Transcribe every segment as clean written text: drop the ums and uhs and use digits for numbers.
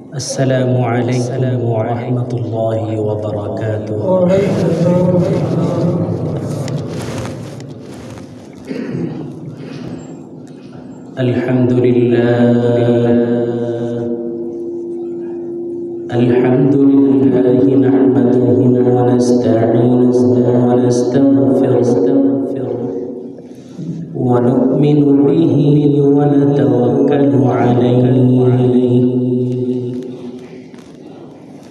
Assalamualaikum warahmatullahi wabarakatuh. Alhamdulillah nahmaduhu wa nasta'inuhu wa nastaghfiruh wa nu'minu bihi wa natawakkalu alayhi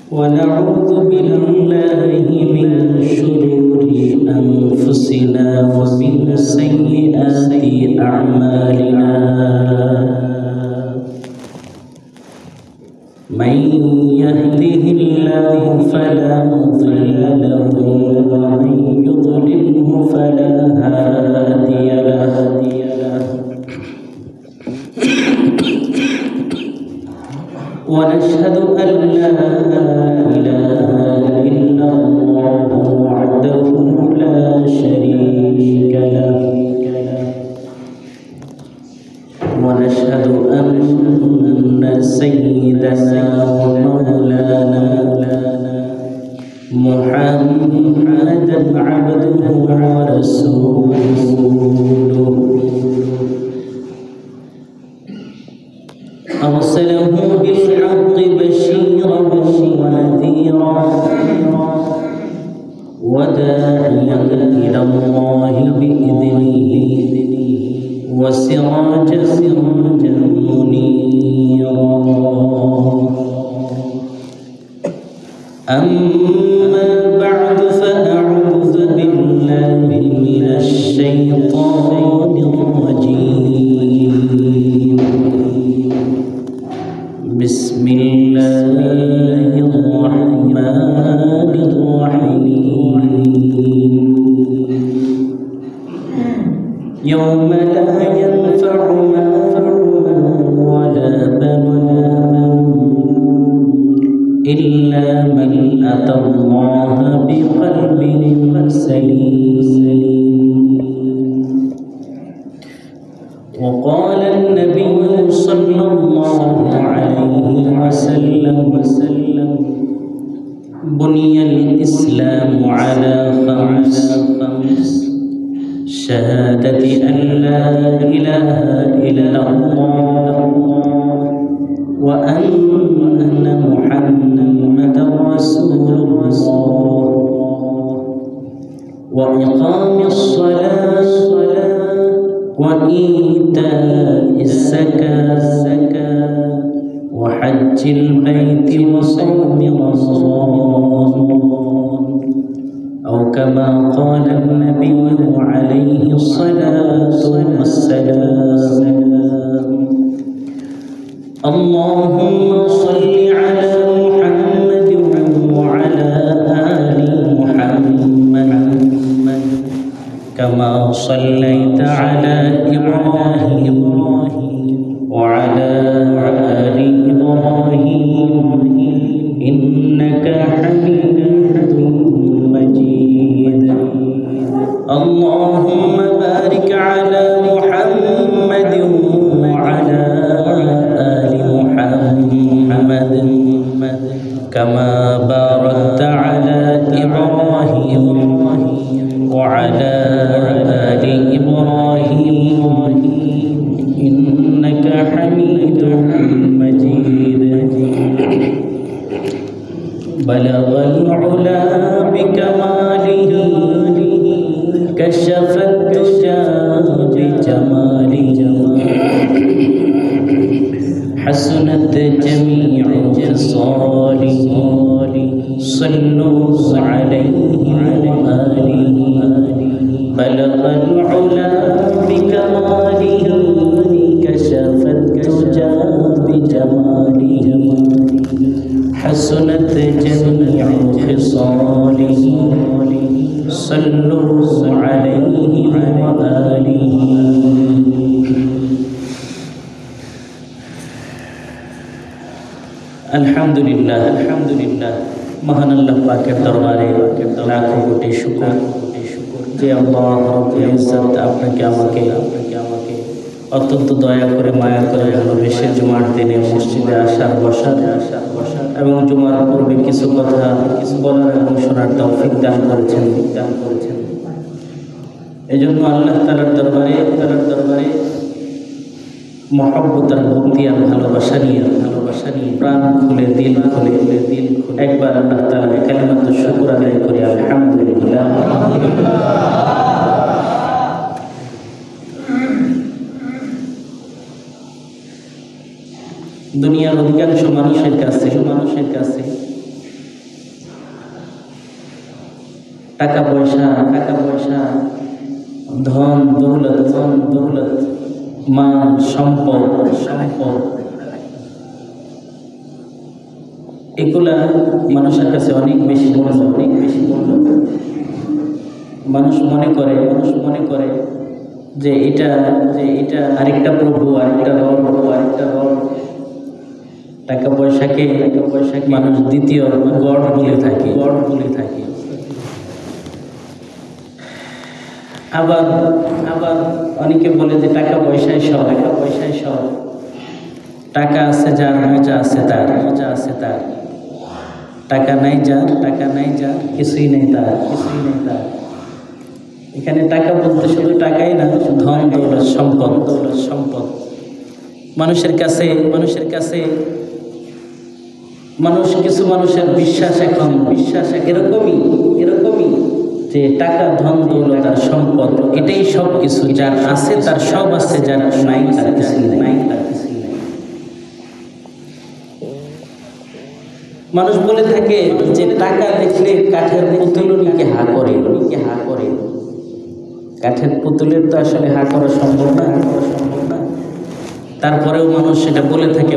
wa na'udzu billahi min shururi anfusina wa min sayyiati a'malina. Man yahdihillahu fala mudilla lahu wa man yudlilhu fala hadiya lahu. ونشهد أن لا إله إلا الله وحده لا شريك له ونشهد أن سيدنا ومولانا محمدا عبده ورسوله أرسله بالحق بشيرا ونذيرا وداعيا إلى الله بإذنه وسراجا منيرا. أما بعد فأعوذ بالله من الشيطان الرجيم. بسم الله الرحمن الرحيم. يوم لا ينفع مال ولا بنون إلا من أتى الله بقلب سليم. وقال النبي صلى الله عليه وسلم بني الإسلام على خمس: شهادة أن لا إله إلا الله وأن محمدا رسول الله وإقام الصلاة وإيتاء الزكاة وحج البيت وصوم رمضان، أو كما قال النبي عليه الصلاة والسلام. اللهم صل على محمد وعلى آل محمد كما صليت على إبراهيم وعلى آل إبراهيم إنك حميد مجيد. اللهم بارك على محمد وعلى آل محمد كما باركت على إبراهيم وعلى آل إبراهيم إنك حميد مجيد. بلغ العلا بكماله كشف الدجى بجماله حسنت جميع خصاله صلوا عليه وآله. بلغ العلا بكماله كشف الدجى بجماله حسنت جميع خصاله صلوا عليه وآله. আলহামদুলিল্লাহ, মহান আল্লাহ পাকের দরবারে লাখো কোটি শুকর যে আল্লাহ রাব্বুল ইজ্জত আপনাকে আমাকে অত্যন্ত দয়া করে মায়া করে ভালোবেসে জুমার দিনে মসজিদে আসার বসার এবং জুমার পূর্বে কিছু কথা বলার এবং শোনার তৌফিক দান করেছেন। এই জন্য আল্লাহ তাআলার দরবারে মহব্বত আর ভক্তি আর ভালোবাসা নিয়ে প্রাণ খুলে দিল খুলে একবার আল্লাহ তাআলার কালিমাতুশ শুকর আদায় করি আলহামদুলিল্লাহ। দুনিয়ার অধিকাংশ মানুষের কাছে টাকা পয়সা ধন দৌলত মান সম্পদ এগুলা মানুষের কাছে অনেক বেশি মূল্য। মানুষ মনে করে যে এটা আরেকটা প্রভু, আরেকটা রব। টাকা পয়সাকে মানুষ দ্বিতীয় গড বলে থাকে। আবার অনেকে বলে যে টাকা পয়সায় সব। টাকা আছে যার মজা আছে তার, টাকা নাই যার কিছুই নেই তার। এখানে টাকা বলতে শুধু টাকাই না, ধন দৌলত সম্পদ মানুষের কাছে কিছু মানুষের বিশ্বাস এরকমই যে টাকা ধন দৌলত আর সম্পদ এটাই সব কিছু। যার আছে তার সব আছে, যার নাই তার কিছু নাই। মানুষ বলে থাকে যে টাকা দেখলে কাঠের পুতুলকে হা করে। কাঠের পুতুলের তো আসলে হা করা সম্ভব না। তারপরেও মানুষ সেটা বলে থাকে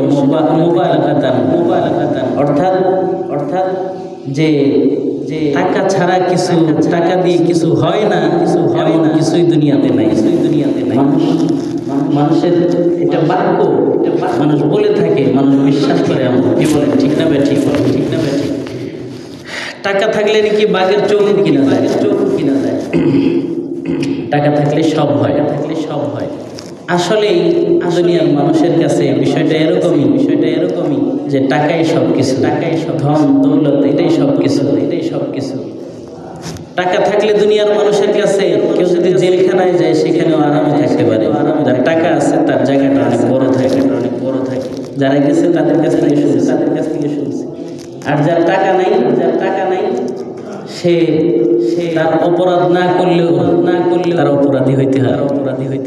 মুবালাগাতান, অর্থাৎ যে টাকা ছাড়া টাকা দিয়ে কিছু হয় না, কিছুই দুনিয়াতে নাই। মানুষের এটা বাক্য, মানুষ বলে থাকে, মানুষ বিশ্বাস করে। আমরা কি বলেন, ঠিক না ঠিক? টাকা থাকলে নাকি বাঘের চোখ কিনা যায়। টাকা থাকলে সব হয়। আসলেই দুনিয়ার মানুষের কাছে বিষয়টা এরকমই যে টাকাই সব কিছু, ধন দৌলত এটাই সব কিছু। টাকা থাকলে দুনিয়ার মানুষের কাছে কেউ যদি জেলখানায় যায় সেখানেও আরামে থাকতে পারে। যার টাকা আছে তার জায়গাটা অনেক বড় থাকে। যারা গেছে তাদের কাছ থেকে শুনছে। আর যার টাকা নাই সে তার অপরাধ না করলেও তার অপরাধী হইতে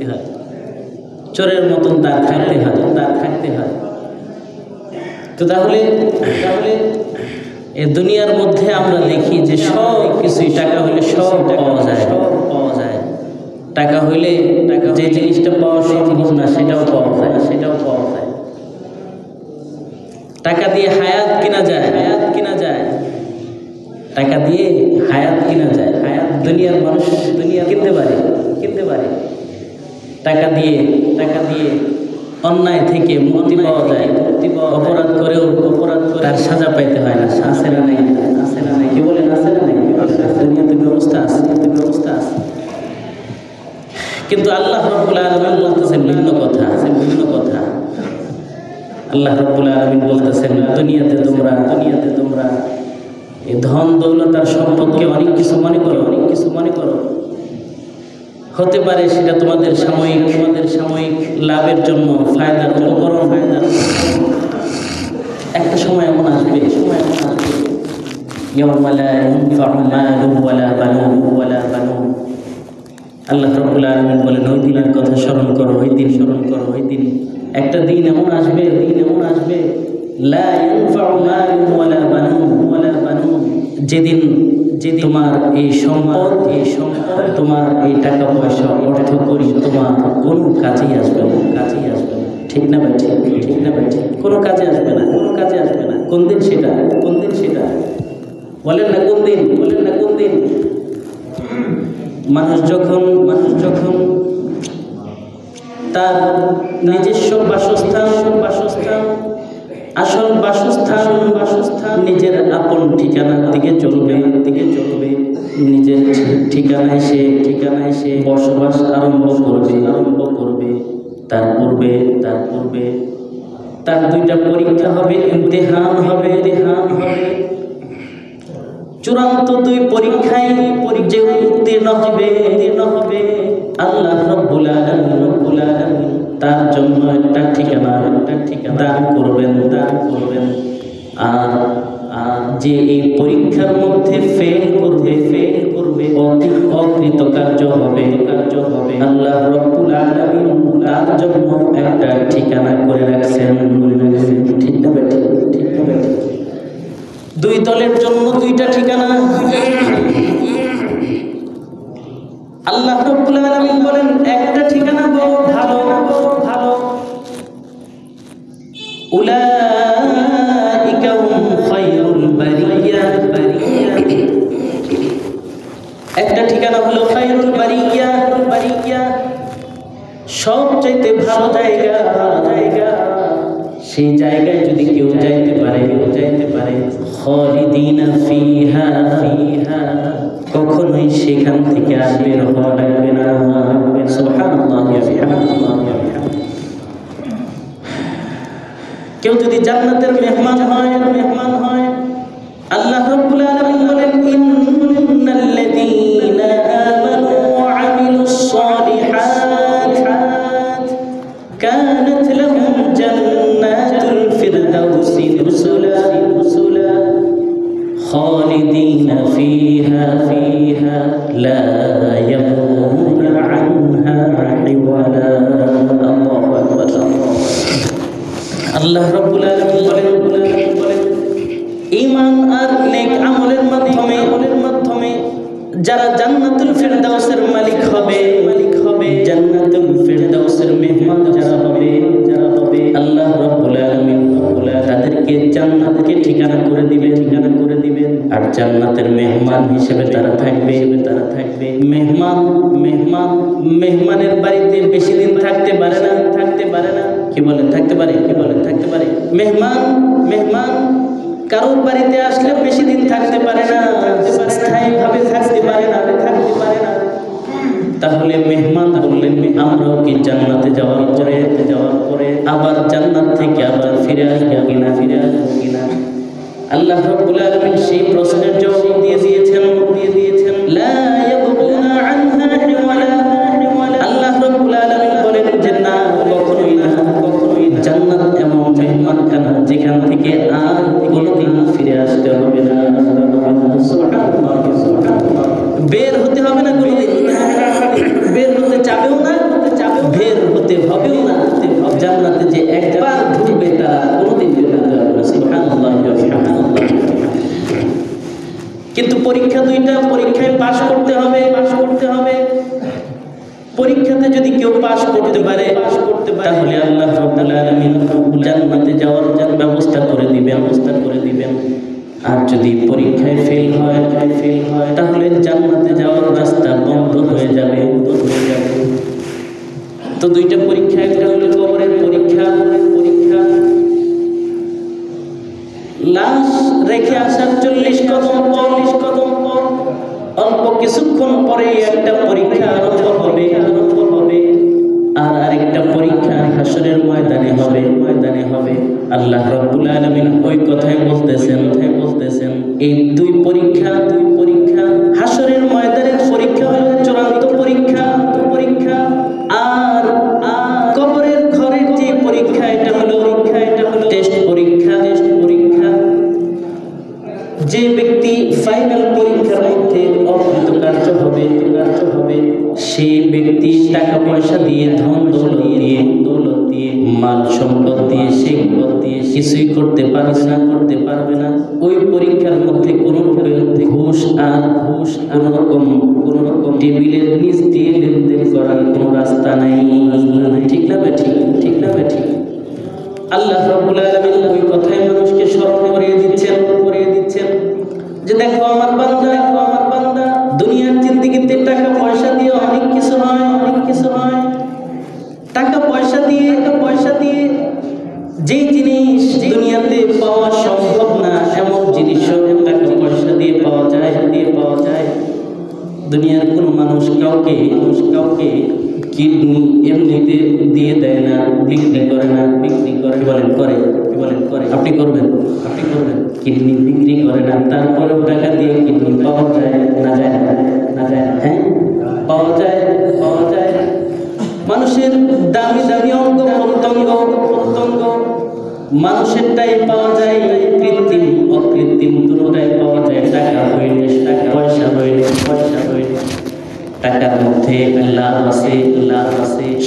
হয়। চোরের মতন তার থাকতে হয়। তো তাহলে এই দুনিয়ার মধ্যে আমরা দেখি যে সব কিছুই টাকা হলে সব পাওয়া যায়। টাকা হইলে যে জিনিসটা পাওয়া সম্ভব না সেটাও পাওয়া যায়। টাকা দিয়ে হায়াত কিনা যায়। টাকা দিয়ে হায়াত কিনা যায়। দুনিয়ার মানুষ কিনতে পারে। টাকা দিয়ে অন্যায় থেকে মুক্তি পাওয়া যায়। অপরাধ করে তার সাজা পাইতে হয় না। আছে না নাই? কি বলেন, আছে না নাই? দুনিয়াতে ব্যবস্থা আছে। কিন্তু আল্লাহ রাব্বুল আলামিন বলতেছেন ভিন্ন কথা। আল্লাহ রাব্বুল আলামিন বলতেছেন দুনিয়াতে তোমরা এই ধন দৌলত আর সম্পদকে অনেক কিছু মনে করো। হতে পারে সেটা তোমাদের সাময়িক লাভের জন্য ফায়দার উপকরণ। একটা সময় এমন আসবে ইয়াউমা লা ইয়ানফা'ু মালুন ওয়ালা বানুন। আল্লাহ রাব্বুল আলামিন বলেন ওই দিনের কথা স্মরণ করো, ওই দিন একটা দিন এমন আসবে লা ইয়ানফা'ু মালুন ওয়ালা বানুন, যেদিন তোমার এই সম্পদ তোমার এই টাকা পয়সা অর্থ করি তোমার কোনো কাজেই আসবে না। ঠিক না ভাই? কোনো কাজে আসবে না। কোন দিন সেটা বলেন না? কোন দিন? মানুষ যখন তার নিজস্ব বাসস্থান আসল বাসস্থান নিজের আপন ঠিকানার দিকে চলবে। নিজের ঠিকানায় সে বসবাস আরম্ভ করবে। তার পূর্বে তার দুইটা পরীক্ষা হবে, ইমতিহান হবে। চূড়ান্ত দুই পরীক্ষায় যে উত্তীর্ণ হবে আল্লাহ রাব্বুল আলামিন তার জন্য একটা ঠিকানা দান করবেন। আর যে এই পরীক্ষার মধ্যে ফেল করবে অকৃতকার্য হবে আল্লাহ রাব্বুল আলামিন তার জন্য একটা ঠিকানা করে রাখছেন। ঠিক না বেঠিক? দুই দলের জন্য দুইটা ঠিকানা। আল্লাহ রাব্বুল আলামিন বলেন একটা ঠিকানা বড় ভালো উলাইকা হুম খায়রুল বারিয়া। একটা ঠিকানা হলো খায়রুল বারিয়া, সবচাইতে ভালো জায়গা। সেই জায়গায় যদি কেউ যাইতে পারে খালিদিনা ফিহা, কখনোই সেখান থেকে আর বের হওয়া লাগবে না। সুবহানাল্লাহ। কেউ যদি জান্নাতের মেহমান হয় আল্লাহ রাব্বুল আলামিন বলেন ইন্নাল্লাযীনা আমানু ওয়া আমিলুস সালিহাত কানাত লাহুম জান্নাতুল ফিরদাউসি নুসুলা খালিদিনা ফিহা লা ইয়াবগুনা আনহা হিওয়ালা। আল্লাহু আকবার। আল্লাহ রাব্বুল আলামিন বলেন ঈমান আর নেক আমলের মাধ্যমে যারা জান্নাতুল ফিরদাউসের মালিক হবে, জান্নাতুল ফিরদাউসের মেহমান যারা হবে আল্লাহ রাব্বুল আলামিন তাদেরকে জান্নাতকে ঠিকানা করে দিবেন। আর জান্নাতের মেহমান হিসেবে তারা থাকবে। মেহমানের বাড়িতে বেশি দিন থাকতে পারে না। কি বলেন থাকতে পারে? মেহমান কারোর বাড়িতে আসলে বেশি দিন থাকতে পারে না, স্থায়ীভাবে থাকতে পারে না। তাহলে মেহমান বললেন আমরাও কি জান্নাতে যাওয়ার পরে আবার জান্নাত থেকে আবার ফিরে আসবো কিনা? আল্লাহ রাব্বুল আলামিন সেই প্রশ্নের জবাব দিয়ে দিয়েছেন লা ইয়াবগুনা আনহা হিওয়ালা। আল্লাহ রাব্বুল আলামিন বলেন যে না, কখনোই না। জান্নাত এমন মেহমানখানা যেখান থেকে আর কোনোদিন ফিরে আসতে হবে না। সুবহানাল্লাহ। বের হতে হবে না কোনোদিন, বের হতে চাবেও না, বের হতে হবেও না। জান্নাতে যে একবার ঢুকবে তারা কোনোদিন বের হতে হবে না। সুবহানাল্লাহ। কিন্তু পরীক্ষা দুইটা, পরীক্ষায় পাশ করতে হবে। পরীক্ষাতে যদি কেউ পাশ করতে পারে তাহলে আল্লাহ রাব্বুল আলামিন জান্নাতে যাওয়ার ব্যবস্থা করে দিবেন। আর যদি পরীক্ষায় ফেল হয় তাহলে জান্নাতে যাওয়ার রাস্তা বন্ধ হয়ে যাবে। তো দুইটা পরীক্ষা, একটা হলো কবরের পরীক্ষা। লাশ রেখে আসার 40 কদম পর অল্প কিছুক্ষণ পরে একটা পরীক্ষা আরম্ভ হবে। আর আরেকটা পরীক্ষা হাসরের ময়দানে হবে। আল্লাহ রাব্বুল আলামিন ওই কথাই বলতেছেন এই দুই পরীক্ষা হাসরের ময়দানের পরীক্ষা হলো চূড়ান্ত পরীক্ষা। আর কবরের ঘরের যে পরীক্ষা এটা হলো টেস্ট পরীক্ষা। যে ব্যক্তি ফাইনাল পরীক্ষার মধ্যে অকৃতকার্য হবে সেই ব্যক্তি টাকা পয়সা দিয়ে, ধন দৌলত দিয়ে, মাল সম্পদ দিয়ে, সেগুলো দিয়ে কিছুই করতে পারবে না। ওই পরীক্ষার মধ্যে কোনো ঘুষ কোনো রকম টেবিলের নিচ দিয়ে লেনদেন করার কোনো রাস্তা নাই। ঠিক না বেঠিক? আল্লাহ রাব্বুল আলামিন ওই কথাই মানুষকে স্মরণ করিয়ে দিচ্ছেন যে দেখো আমার বান্দা দুনিয়ার জিন্দেগিতে টাকা পয়সা দিয়ে অনেক কিছু হয়। টাকা পয়সা দিয়ে যেই জিনিস দুনিয়াতে পাওয়া সম্ভব না এমন জিনিসও টাকা পয়সা দিয়ে পাওয়া যায়। দুনিয়ার কোনো মানুষ কাউকে কিডনি এমনিতে দিয়ে দেয় না, বিক্রি করে না, বিক্রি করে কি বলেন করে আপনি করবেন কিডনি বিক্রি করে না, তারপরেও টাকা দিয়ে কিডনি পাওয়া যায় না, হ্যাঁ পাওয়া যায়। মানুষের দামি দামি অঙ্গ প্রত্যঙ্গ মানুষেরটাই পাওয়া যায়, কৃত্রিম অকৃত্রিম দুটোটাই পাওয়া যায়। টাকা হইলে পয়সা হইলে টাকার মধ্যে লাভ আছে,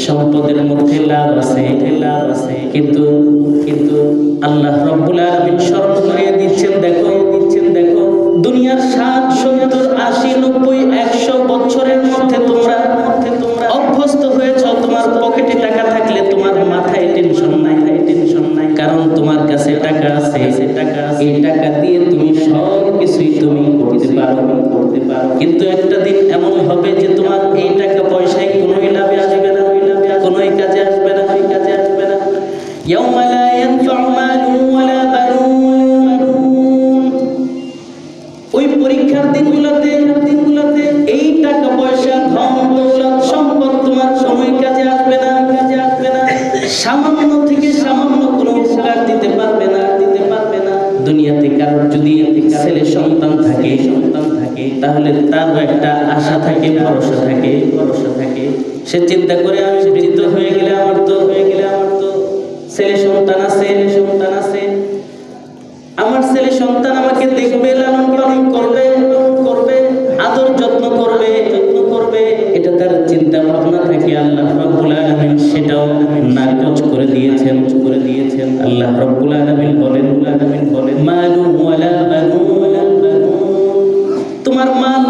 সম্পদের মধ্যে লাভ আছে, কিন্তু আল্লাহ রাব্বুল আলামিন স্মরণ করিয়ে দিচ্ছেন, দেখো দুনিয়ার 60, 70, 80, 90, 100 বছরের মধ্যে তোমরা অভ্যস্ত হয়েছ। তোমার পকেটে টাকা থাকলে তোমার মাথায় টেনশন নাই, কারণ তোমার কাছে টাকা আছে। এই টাকা দিয়ে তুমি সব কিছুই তুমি করতে পারো। কিন্তু একটা দিন এমন হবে যে তোমার এই টাকা পয়সায় কোনো লাভে আসবে না, কোনো কাজে আসবে না। ইয়াউমা লা ইয়ানফাউ মালুন ওয়ালা বানুন। ওই পরীক্ষার দিনগুলোতে এই টাকা পয়সা, ধন দৌলত, সম্পদ তোমার সময় কাজে আসবে না। সামান্য থেকে সামান্য কোনো উপকার দিতে পারবে না। দুনিয়াতে কারোর যদি ছেলে সন্তান থাকে তাহলে তার একটা আশা থাকে, ভরসা থাকে। সে চিন্তা করে আমি বৃদ্ধ হয়ে গেলে আমার তো ছেলে সন্তান আছে, আমার ছেলে সন্তান আমাকে দেখবে, লালন পালন করবে, আদর যত্ন করবে। এটা তার চিন্তা ভাবনা থাকে। আল্লাহ রাব্বুল আলামিন সেটাও নাকচ করে দিয়েছেন। আল্লাহ রাব্বুল আলামিন বলেন মালু ওয়ালা বানুন। তোমার মাল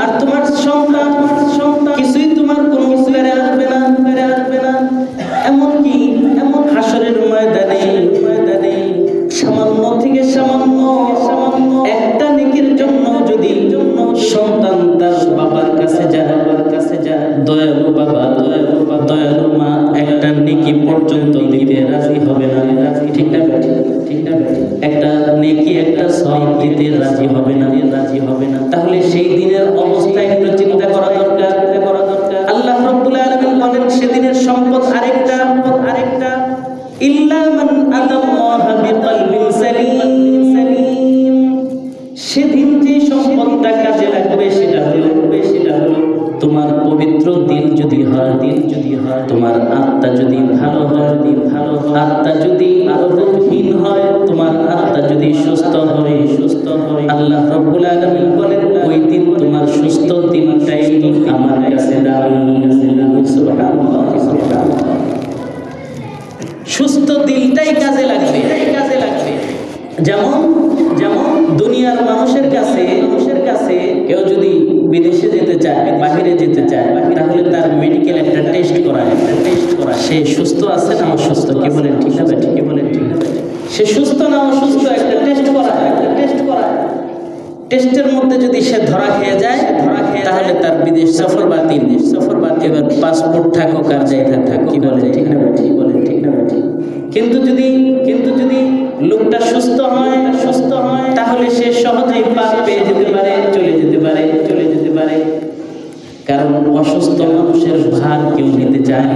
আর তোমার সন্তান কিছুই তোমার কোনো উপকারে আসবে না। এমনকি হাসরের ময়দানে সামান্য থেকে সামান্য একটা নেকির জন্য যদি সন্তান তার বাবার কাছে যায়, দয়ালু বাবা দয়ালু মা একটা নেকি পর্যন্ত দিতে রাজি হবে না। ঠিক না? একটা নেকি, একটা সওয়াব দিতে রাজি হবে না। তাহলে সেই দিনের অবস্থা একটু চিন্তা করা দরকার। আল্লাহ রাব্বুল আলামিন বলেন সেদিনের সম্পদ আরেকটা, ইল্লা মান আতাল্লাহা বিকলবিন সালিম। সেদিন যে সম্পদটা কাজে লাগবে সেটা হলো তোমার পবিত্র দিল যদি হয়, তোমার আত্মা যদি ভালো হয়, আত্মা যদি রোগহীন হয়, তোমার আত্মা যদি সুস্থ হয়, আল্লাহ রাব্বুল আলামিন বলেন ওই দিন তোমার সুস্থ দিনটাই আমার কাছে দামি। সুবহানাল্লাহ। সুস্থ দিলটাই কাজে লাগবে। যেমন দুনিয়ার মানুষের কাছে কেউ যদি বিদেশে যেতে চায়, বাহিরে যেতে চায়, তাহলে তার মেডিকেল একটা টেস্ট করা, সে সুস্থ আছে না অসুস্থ, কি বলেন ঠিক না? সে সুস্থ না অসুস্থ একটা টেস্ট করা। টেস্টের মধ্যে যদি সে ধরা খেয়ে যায় তাহলে তার বিদেশ সফর বাতিল। এবার পাসপোর্ট থাকুক আর যাই থাকুক, কি বলেন ঠিক না? কিন্তু যদি লোকটা সুস্থ হয় তাহলে সে সহজেই পার পেয়ে যেতে পারে, চলে যেতে পারে। কারণ অসুস্থ মানুষের ভার কেউ নিতে চায়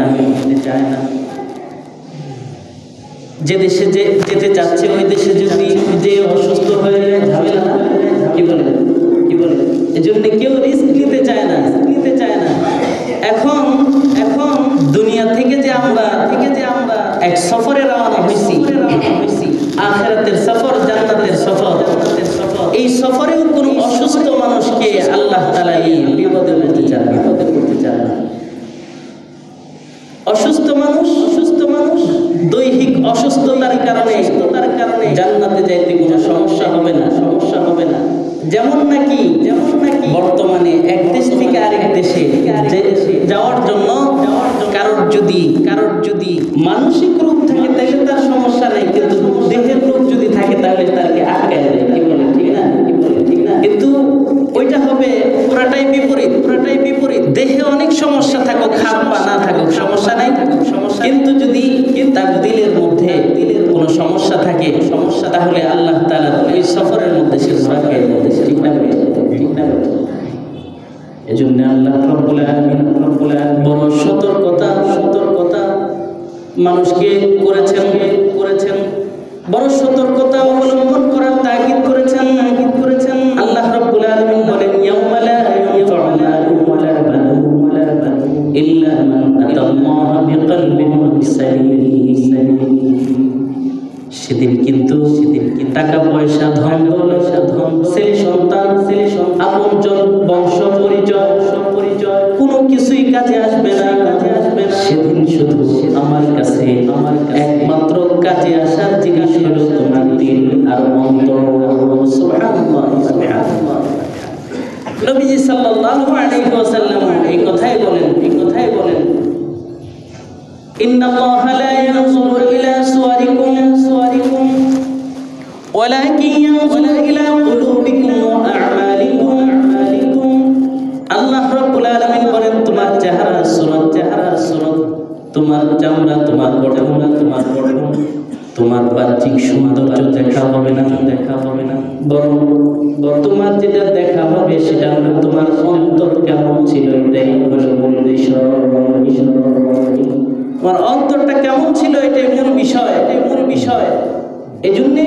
না। যে দেশে যেতে চাচ্ছে ওই দেশে যদি যে অসুস্থ হয়ে যায় ঝামেলা না, কি বলে এজন্য কেউ রিস্ক নিতে চায় না। এখন দুনিয়া থেকে যে আমরা এক সফরে রওনা হইছি, আখিরাতের সফর, জান্নাতের সফর। এই সফরেও কোনো অসুস্থ মানুষকে আল্লাহ তাআলা এই বিপদে করতে চান না। অসুস্থ মানুষ দৈহিক অসুস্থতার কারণে জান্নাতে যাইতে কোনো সমস্যা হবে না। যেমন নাকি বর্তমানে এক দেশ থেকে আরেক দেশে যাওয়ার জন্য কারোর যদি মানসিক রোগ থাকে তাহলে তার সমস্যা নেই, কিন্তু দেহের রোগ যদি থাকে তাহলে তাকে আটকায় দেয়, কি বলে ঠিক না? কিন্তু ওইটা হবে পুরাটাই বিপরীত। দেহে অনেক সমস্যা থাকুক, হাত পা না থাকুক, সমস্যা নাই। কিন্তু যদি তার দিলের মধ্যে কোনো সমস্যা থাকে, তাহলে আল্লাহ তাআলা ওই সফরের মধ্যে সে ধরা খেয়ে ঠিক না? এজন্য আল্লাহ রাব্বুল আলামিন বড় সতর্কতা মানুষকে করেছেন বড় সতর্কতা অবলম্বন করার তাকিদ করেছেন আল্লাহ রাব্বুল আলামিন বলেন ইয়াউমা লা ইয়ানফা'ু মালুন ওয়ালা বানুন ইল্লা মান আতাল্লাহা বিকলবিন সালিম। সেদিন কিন্তু টাকা পয়সা ধন ছেলে সন্তান আপনজন বংশ পরিচয় কোনো কিছুই কাজে আসবে না। সেদিন শুধু আমার কাছে একমাত্র কাজে আসার জিনিস হলো তোমার দিল আর অন্তর। সুবহানাল্লাহ সুবহানাল্লাহ। নবীজি সাল্লাল্লাহু আলাইহি ওয়াসাল্লাম এই কথাই বলেন ইন্নাল্লাহা লা ইয়ানজুরু ইলা সুওয়ারিকুম ওয়ালাকিন ইয়ানজুরু ইলা কুলুবিকুম ওয়া আ'মালিকুম। আল্লাহ রাব্বুল আলামিন বলেন তোমার চেহারা সুরত তোমার চামড়া তোমার গঠন তোমার বাহ্যিক সৌন্দর্য দেখা হবে না বরং তোমার যেটা দেখা হবে সেটা হলো তোমার অন্তর কেমন ছিল। এটাই হলো মূল বিষয়। তোমার অন্তরটা কেমন ছিল এটাই মূল বিষয়। এজন্যে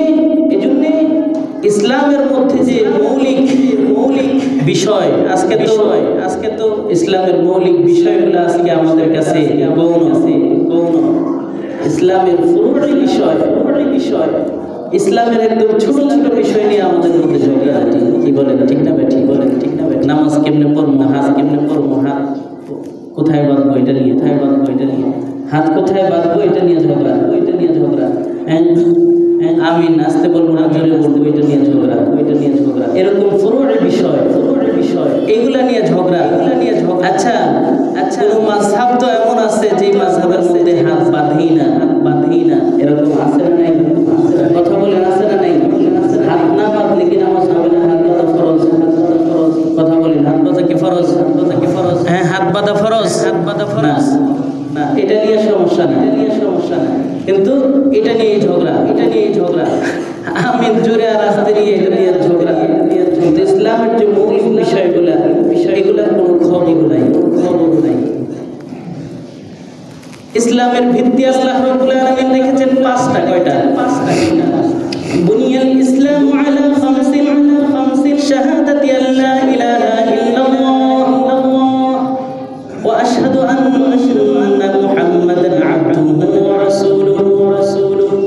ইসলামের মধ্যে যে মৌলিক বিষয় আজকে তো ইসলামের মৌলিক বিষয়গুলো আজকে আমাদের কাছে গৌণ। ইসলামের ফুরু'i বিষয় ইসলামের একদম ছোট বিষয় নিয়ে আমাদের মধ্যে ঝগড়াঝাটি। কি বলেন ঠিক না ভাই? নামাজ কেমনে পড়বো, হাত কেমনে পড়বো, হাত কোথায় বাঁধবো এটা নিয়ে হাত কোথায় বাঁধবো এটা নিয়ে ঝগড়া। আমি নাচতে বলবো না, জোরে বলবো এটা নিয়ে ঝগড়া। এরকম ফুরু'i বিষয় এগুলা নিয়ে ঝগড়া। আচ্ছা কোনো মাযহাব তো এমন আছে যে মাযহাবের মধ্যে হাত বাঁধেই না, এরকম আছে না নাই? কথা বলেন আছে না নাই? হাত না বাঁধলে কি নামাজ হবে না? হাত বাঁধা ফরজ। কথা বলেন হাত বাঁধা কি ফরজ? হ্যাঁ, হাত বাঁধা ফরজ না, এটা নিয়ে সমস্যা না, কিন্তু এটা নিয়ে ঝগড়া। আমি জোরে আর আস্তে নিয়ে এটা নিয়ে ঝগড়া। কিন্তু ইসলামের যে মৌলিক এগুলার কোনো খবর নাই। ইসলামের ভিত্তি আল্লাহ রাব্বুল আলামিন রেখেছেন পাঁচটা। কয়টা? বুনিয়াল ইসলামু আলা খামসিন শাহাদাতি আল্লা ইলাহা ইল্লাল্লাহ ওয়া আশহাদু আন্না মুহাম্মাদান আবদুহু ওয়া রাসূলুহু।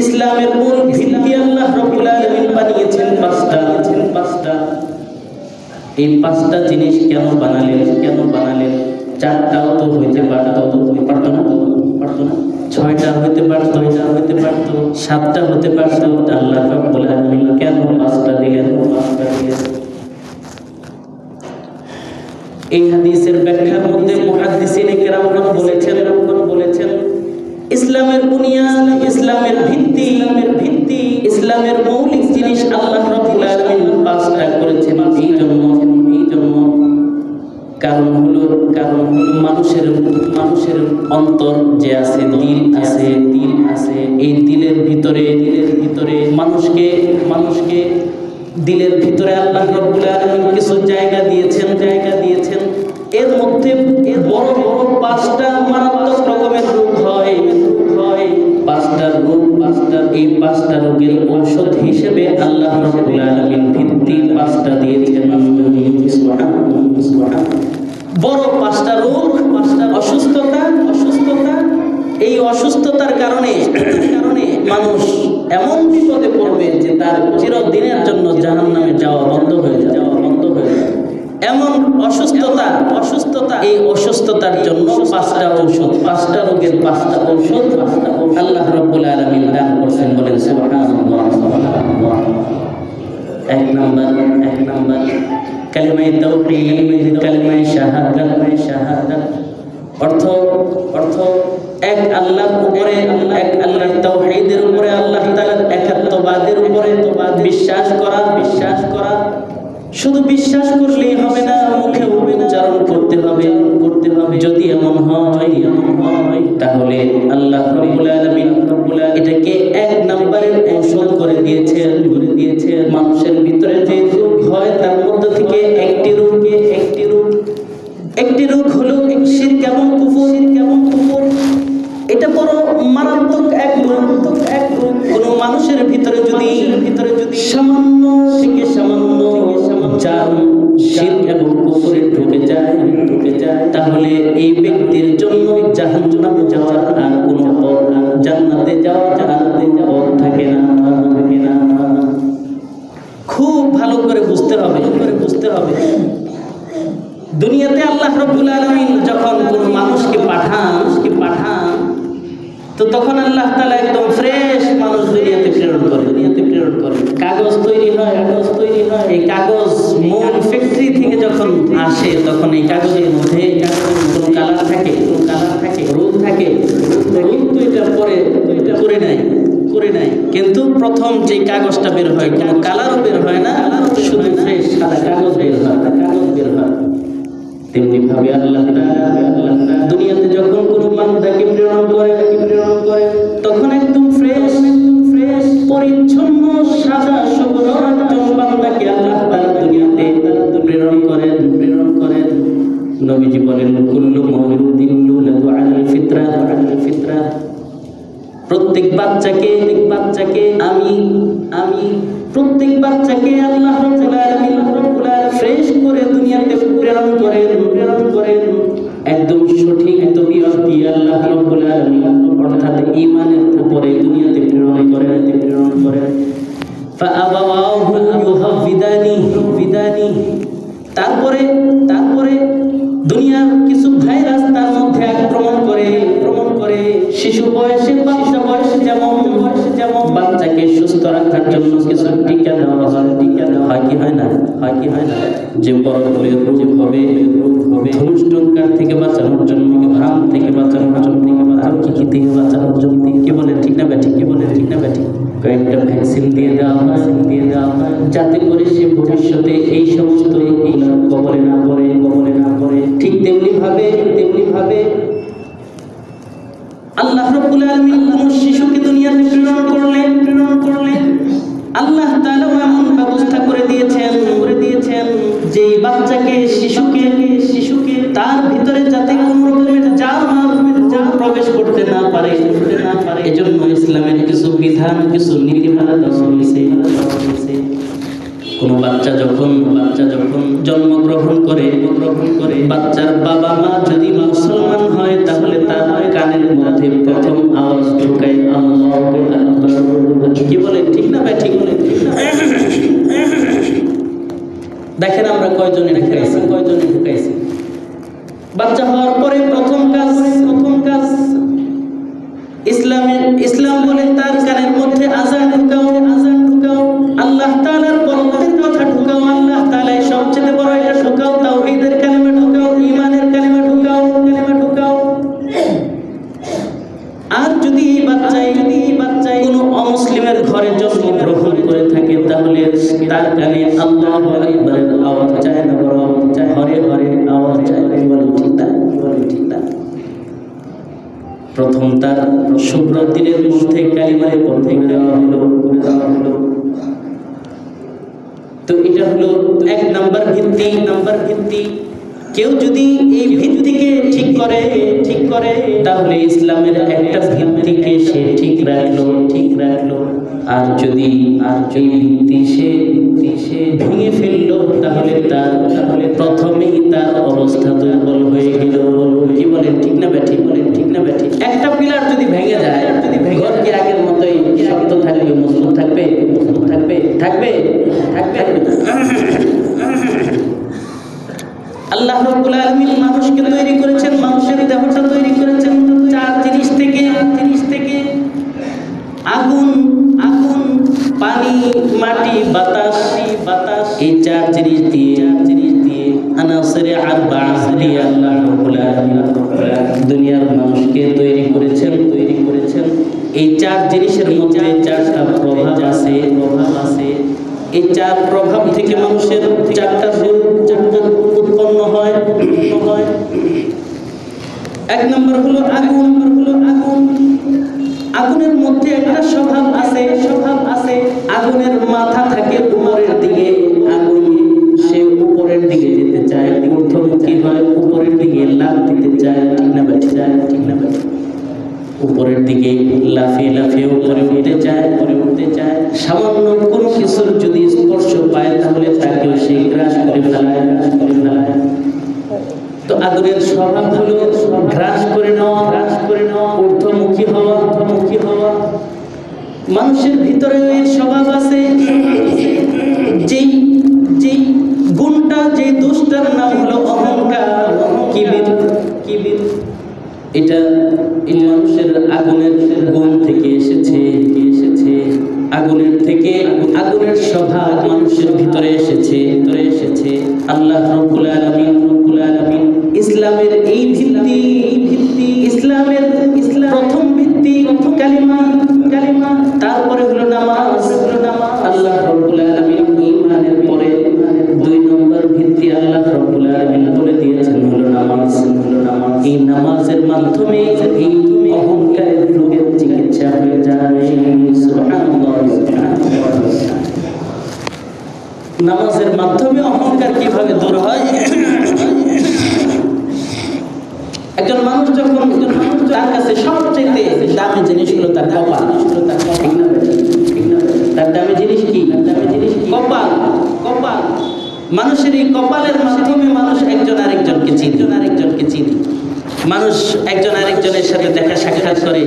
ইসলামের মূল ভিত্তি আল্লাহ রাব্বুল আলামিন বানিয়েছেন পাঁচটা। এই পাঁচটা জিনিস কেন বানালেন? চারটাও তো হইতে পারতো না, ছয়টা হইতে পারতো, সাতটা হতে পারতো। আল্লাহ রাব্বুল আলামিন কেন পাঁচটা দিলেন? এই হাদিসের ব্যাখ্যার মধ্যে মুহাদ্দিসিনে কেরামগণ বলেছেন ইসলামের বুনিয়াদ, ইসলামের ভিত্তি, ইসলামের মৌলিক জিনিস আল্লাহ রাব্বুল আলামিন পাঁচটা করেছেন। এই জন্য কারণ হলো মানুষের অন্তর যে আছে, দিল আছে, এই দিলের ভিতরে মানুষকে দিলের ভিতরে আল্লাহ রাব্বুল আলামিন কিছু জায়গা দিয়েছেন। এর মধ্যে বড় পাঁচটা মারাত্মক রকমের রোগ হয়। এই পাঁচটা রোগের ঔষধ হিসেবে আল্লাহ রাব্বুল আলামিন ভিত্তি পাঁচটা দিয়েছেন। বড় পাঁচটা রোগ, অসুস্থতা। এই অসুস্থতার কারণে মানুষ এমন বিপদে পড়বে যে তার চিরদিনের জন্য জাহান্নামে যাওয়া বন্ধ হয়ে যাবে। এমন অসুস্থতা, এই অসুস্থতার জন্য পাঁচটা রোগের পাঁচটা ঔষধ আল্লাহ রাব্বুল আলামিন দান করছেন। বলেন সুবহানাল্লাহ। এক নাম্বার কালিমায়ে তাওহীদ, কালিমায়ে শাহাদাত। অর্থ এক আল্লাহর উপরে, এক আল্লাহর তাওহীদের উপরে, আল্লাহ তাআলার একাত্মবাদের উপরে বিশ্বাস করা। শুধু বিশ্বাস করলেই হবে না, মুখে উচ্চারণ করতে হবে। যদি এমন হয় তাহলে আল্লাহ রাব্বুল আলামিন এটাকে এক নম্বরের ঔষধ করে দিয়েছে। মানুষের ভিতরে যে রোগ হয় তার মধ্যে থেকে একটি রোগকে শিরক এবং কুফর এটা বড় মারাত্মক এক রূপ। কোনো মানুষের ভিতরে যদি সামান্য থেকে সামান্য শিরক এবং কুফরে ঢুকে যায় তাহলে এই ব্যক্তির জন্য জাহান্নামে যাওয়ার আর কোনো পথ, জান্নাতে যাওয়ার পথ থাকে না। খুব ভালো করে বুঝতে হবে। দুনিয়াতে আল্লাহ রাব্বুল আলামিন যখন কোন মানুষকে পাঠান তো তখন আল্লাহ তাআলা একদম ফ্রেশ মানুষ দুনিয়াতে প্রেরণ করে। কাগজ তৈরি হয়। এই কাগজ মূল ফ্যাক্টরি থেকে যখন আসে তখন এই কাগজের মধ্যে কোনো কালার থাকে, রূপ থাকে। রূপ তো এটা পরে করে নাই, কিন্তু প্রথম যে কাগজটা বের হয় কোনো কালারও বের হয় না, শুধু ফ্রেশ সাদা কাগজ বের হয়। তেমনি ভাবে আল্লাহ দুনিয়াতে যখন কোনো বান্দাকে প্রেরণ করে তখন একদম ফ্রেশ পরিচ্ছন্ন সাদা সবুজ একজন বান্দাকে আল্লাহ তাআলা দুনিয়াতে প্রেরণ করেন। নবীজি বলেন কুল্লু মাউলুদিন ইউলাদু আলাল ফিতরা, প্রত্যেক বাচ্চাকে আমি প্রত্যেক বাচ্চাকে আল্লাহ রাব্বুল আলামিন ফ্রেশ করে দুনিয়াতে প্রেরণ করেন একদম সঠিক তবিয়ত দিয়ে আল্লাহ রাব্বুল আলামিন অর্থাৎ ঈমানের উপরে দুনিয়াতে প্রেরণ করেন। ফাআবাওয়াহু ইউহাফিদানি, তারপরে দুনিয়ার কিছু ভাইরাস তার মধ্যে আক্রমণ করে শিশু বয়সে বাচ্চা বয়সে যেমন বাচ্চাকে সুস্থ রাখার জন্য কিছু টিকা দেওয়া হয় কি হয় না যে বড় করে রোগ হবে ধনুষ্টঙ্কার থেকে বাঁচানোর জন্য, ঘাম থেকে বাঁচানোর জন্য, কি থেকে বাঁচানোর জন্য, কি বলে ঠিক না ব্যাঠিক কয়েকটা ভ্যাকসিন দিয়ে দেওয়া হয় যাতে করে সে ভবিষ্যতে এই সমস্ত কবলে না পড়ে। ঠিক তেমনি ভাবে আল্লাহ রাব্বুল আলামিন কোন শিশুকে দুনিয়াতে প্রেরণ করলেন আল্লাহ তাআলা এমন ব্যবস্থা করে দিয়েছেন যে বাচ্চাকে শিশুকে তার ভিতরে যাতে কোনো রকমের জার্ম প্রবেশ করতে না পারে এজন্য ইসলামের কিছু বিধান, কিছু নীতিমালা দেওয়া হয়েছে। কোনো বাচ্চা যখন জন্মগ্রহণ করে বাচ্চার বাবা মা যদি মুসলমান হয় তাহলে তার কানের মধ্যে প্রথম আওয়াজ ঢোকায় আল্লাহু আকবার। কি বলে ঠিক না ব্যাঠিক? দেখেন আমরা কয়জনে ঢুকাইছি। বাচ্চা হওয়ার পরে প্রথম কাজ ইসলাম বলে তার কানের মধ্যে আযান ঢুকাও, আল্লাহ তাআলার বরকতের কথা ঢুকাও, আল্লাহ তাআলাই সবচেয়ে বড় এটা ঢুকাও, তাওহীদের কালিমা ঢুকাও, ঈমানের কালিমা ঢুকাও। আর যদি এই বাচ্চাই কোনো অমুসলিমের ঘরে জন্মগ্রহণ করে থাকে তাহলে তার কানে আল্লাহু আকবারের আওয়াজ যায় না, বড় আওয়াজ যায়, ঘরে আওয়াজ যায়। বলে ঠিক না? প্রথম তার শুভ্র দিনের মধ্যে কালিমারে পড়তে দেওয়া হলো। তো এটা হলো এক নাম্বার ভিত্তি। কেউ যদি এই ভিত্তিকে ঠিক করে তাহলে ইসলামের একটা ভিত্তিকে সে ঠিক রাখলো। আর যদি ভিত্তি সে ভেঙে ফেললো তাহলে প্রথমেই তার অবস্থা দুর্বল হয়ে গেল। কি বলেন ঠিক না ব্যাঠিক? একটা পিলার যদি ভেঙে যায়, ঘর কি আগের মতোই শক্ত থাকবে, মজবুত থাকবে? আল্লাহ রাব্বুল আলামিন মানুষকে তৈরি করেছেন, মানুষের দেহটা তৈরি করেছেন চার জিনিস থেকে আগুন, পানি, মাটি, বাতাস। এই চার জিনিস দিয়ে আনাসিরে আরবা দিয়ে আল্লাহ রাব্বুল আলামিন দুনিয়ার মানুষকে তৈরি করেছেন। এই চার জিনিসের মধ্যে চারটা প্রভাব আছে। এই চার প্রভাব থেকে মানুষের চারটা উৎপন্ন হয়। এক নম্বর হলো আগুন। আগুনের মধ্যে একটা স্বভাব আছে। আগুনের মাথা থাকে উপরের দিকে, আগুন সে উপরের দিকে যেতে চায়, ঊর্ধ্বমুখী হয়, উপরের দিকে লাফ দিতে চায়। দিকে লাফিয়ে লাফিয়ে উপরে উঠতে চায় সামান্য কোনো কিছুর যদি স্পর্শ পায় তাহলে তাকেও সে গ্রাস করে ফেলায়। তো আগুনের স্বভাব হলো গ্রাস করে নেওয়া ঊর্ধ্বমুখী হওয়া। মানুষের ভিতরে এর স্বভাব আছে। যেই গুণটা, যে দোষটার নাম হলো অহংকার, কিবির। এটা মানুষের আগুনের গুণ থেকে এসেছে। আগুনের স্বভাব মানুষের ভিতরে এসেছে। আল্লাহ রাব্বুল আলামিন ইসলামের এই ভিত্তি, ইসলামের প্রথম ভিত্তি কালিমা, তারপরে হলো নামাজ। আল্লাহ রাব্বুল আলামিন ঈমানের পরে 2 নম্বর ভিত্তি আল্লাহ রাব্বুল আলামিন বলে দিয়েছেন হলো নামাজ। এই নামাজের মাধ্যমে এই অহংকারের রোগের চিকিৎসা হয়ে যায়। সুবহানাল্লাহ। নামাজের মাধ্যমে অহংকার কিভাবে দূর হয়? একজন মানুষ যখন তার কাছে সবচেয়ে দামি জিনিস হলো তার কপাল, তার দামি জিনিস কি? কপাল। মানুষের এই কপালের মাধ্যমে মানুষ একজন আরেকজনকে চিনে। মানুষ একজন আরেকজনের সাথে দেখা সাক্ষাৎ করে।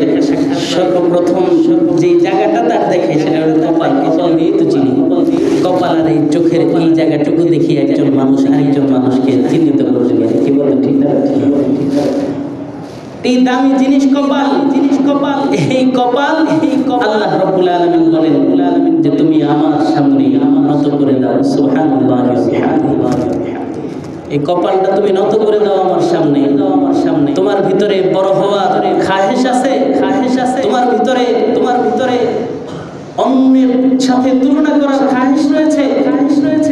সর্বপ্রথম যে জায়গাটা তার দেখে সেটা হলো কপাল দিয়ে তো চিনি। কপাল আর এই চোখের এই জায়গাটুকু দেখি একজন মানুষ আরেকজন মানুষকে চিহ্নিত করতে পারে। কি বলেন? ঠিক না? এই দামি জিনিস কপাল। এই কপাল আল্লাহ রাব্বুল আলামিন বলেন যে তুমি আমার সামনে নত করে দাও। সুবহানাল্লাহ। এই কপালটা তুমি নত করে দাও আমার সামনে। তোমার ভিতরে বড় হওয়ার খাহেশ আছে। তোমার ভিতরে অন্যের সাথে তুলনা করার খাহেশ রয়েছে।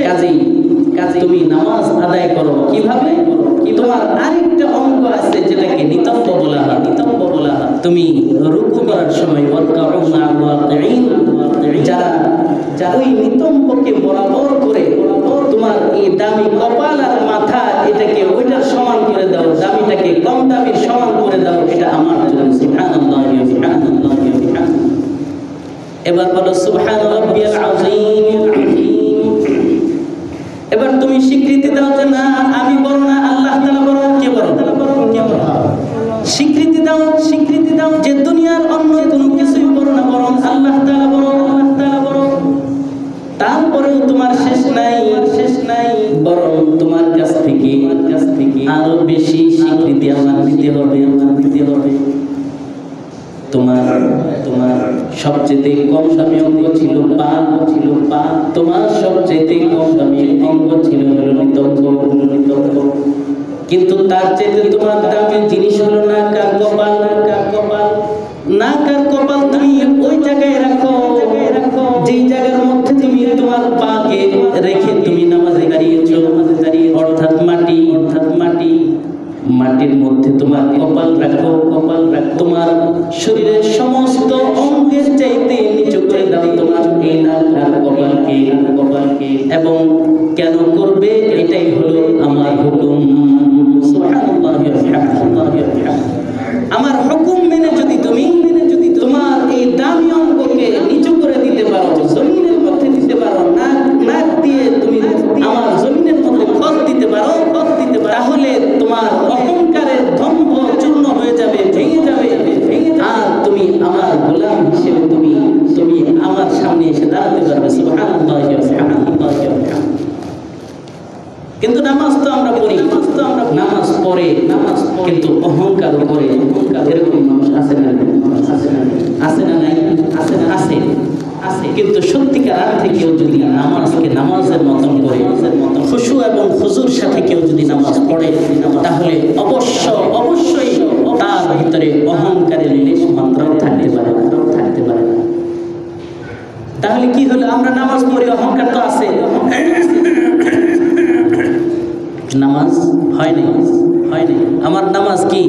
কাজেই তুমি নামাজ আদায় করো। কিভাবে? তোমার আরেকটা অঙ্গ আছে যেটাকে নিতম্ব বলা হয়। তুমি রুকু করার সময় যারা ওই নিতম্বকে বরাবর করে তোমার এই দামি কপাল আর মাথা এটাকে ওইটার সমান করে দাও, দামিটাকে কম দামির সমান করে দাও, এটা আমার জন্য। সুবহানাল্লাহ। এবার বলো সুবহান রাব্বিয়াল আযীম। এবার তুমি স্বীকৃতি দাও যে না আমি বড় না, আল্লাহ তাআলা বড়। কে বড়? স্বীকৃতি দাও যে দুনিয়ার অন্য কোনো কিছুই বড় না, বরং আল্লাহ তাআলা বড়। তারপরেও তোমার শেষ নাই, বরং তোমার কাছ থেকে আরো বেশি স্বীকৃতি আমার দিতে হবে। তোমার সবচেয়ে কম দামি অঙ্গ ছিল পা। তোমার সবচেয়ে কম দামি অঙ্গ ছিল হলো নিতম্ব। কিন্তু তার চেয়ে তোমার দামি জিনিস হলো নাকার কপাল। তুমি ওই জায়গায় রাখো যেই জায়গার মধ্যে তুমি তোমার পাকে রেখে তুমি নামাজে দাঁড়িয়েছো। অর্থাৎ মাটির মধ্যে তোমার কপাল রাখো। তোমার শরীরের সমস্ত অঙ্গের চাইতে নিচু করে দাও তোমার এই নাকার কপালকে। এবং কেন করবে? এটাই হলো আমার হুকুম। সুবহানাল্লাহ। আমার হুকুম মেনে যদি তুমি তোমার এই দামি অঙ্গকে নিচু করে দিতে পারো, জমিনের মধ্যে দিতে পারো, নাক দিয়ে তুমি আমার জমিনের মধ্যে খত দিতে পারো, তাহলে তোমার অহংকারের দম্ভ চূর্ণ হয়ে যাবে, ভেঙে যাবে। আর তুমি আমার গোলাম হিসেবে তুমি আমার সামনে এসে দাঁড়াতে পারবে। সুবহানাল্লাহ। কিন্তু নামাজ তো আমরা পড়ি, নামাজ পড়ে কিন্তু অহংকার করে। এরকম মানুষ আছে না? আছে। কিন্তু সত্যিকার অর্থে কেউ যদি নামাজকে নামাজের মতন করে খুশু এবং হুজুর সাথে কেউ যদি নামাজ পড়ে তাহলে অবশ্যই তার ভিতরে অহংকারের লেশ মাত্রাও থাকতে পারে না। তাহলে কি হলো? আমরা নামাজ পড়ি, অহংকার তো আছে। নামাজ হয় নাই। আমার নামাজ কি?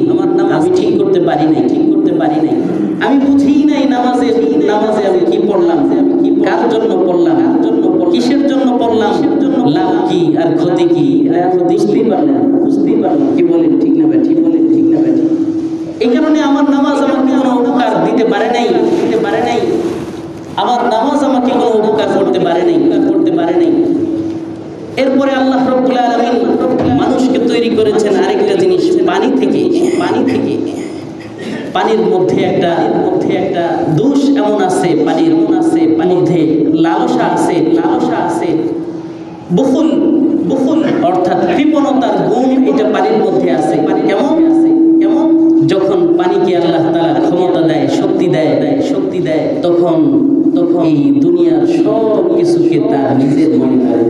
আমি ঠিক করতে পারি নাই। আমি বুঝি নাই নামাজে আমি কি পড়লাম, কার জন্য পড়লাম, কিসের জন্য পড়লাম, লাভ কি আর ক্ষতি কি বুঝতেই পারলাম। কি বলেন? ঠিক না ভাই? এই কারণে আমার নামাজ আমাকে কোনো উপকার দিতে পারে নাই, আমার নামাজ আমাকে কোনো উপকার করতে পারে নাই। এরপরে আল্লাহ রাব্বুল আলামিন মানুষকে তৈরি করেছেন আরেকটা জিনিস, পানি থেকে। পানির মধ্যে একটা দোষ এমন আছে, পানির মধ্যে লালসা আছে, বখুল অর্থাৎ কৃপণতার গুণ এটা পানির মধ্যে আছে। কেমন? যখন পানিকে আল্লাহ তাআলা ক্ষমতা দেয়, শক্তি দেয়, তখন এই দুনিয়ার সব কিছুকে তার নিজের মনে করে।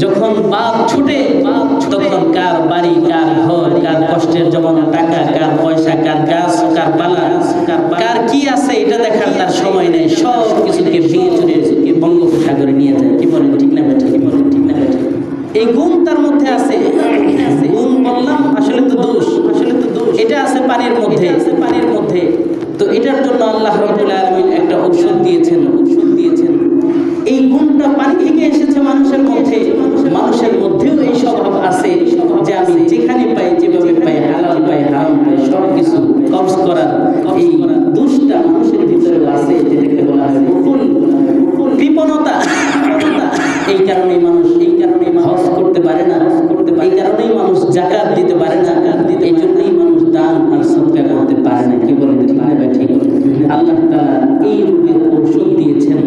যখন বাদ ছুটে, তখন কার বাড়ি, কার ঘর, কার কষ্টের জমানো টাকা, কার পয়সা, কার গাছ, কার পালা, কার কি আছে এটা দেখার তার সময় নেই। সব কিছুকে ভেঙে চুরে বঙ্গোপসাগরে নিয়ে যায়। কি বলেন ঠিক না? এই গুণ তার মধ্যে আছে। গুণ বললাম, আসলে তো দোষ। এটা আছে পানির মধ্যে। তো এটার জন্য আল্লাহ রাব্বুল আলামিন একটা ঔষধ দিয়েছেন। এই গুণটা পানি থেকে এসেছে মানুষের মধ্যেও এই স্বভাব আছে যে আমি যেখানে পাই, যেভাবে পাই, হালাল পাই, হারাম পাই, সব কিছু কবজ করার এই দোষটা মানুষের ভিতরে আছে, যেটাকে বলা হয় কৃপণতা। এই কারণে মানুষ হজ করতে পারে না, এই কারণেই মানুষ যাকাত দিতে পারে না, এই জন্যই মানুষ দান আর সদকা করতে পারে না। কি বলেন ঠিক? আল্লাহ তাআলা এই রূপের ঔষধ দিয়েছেন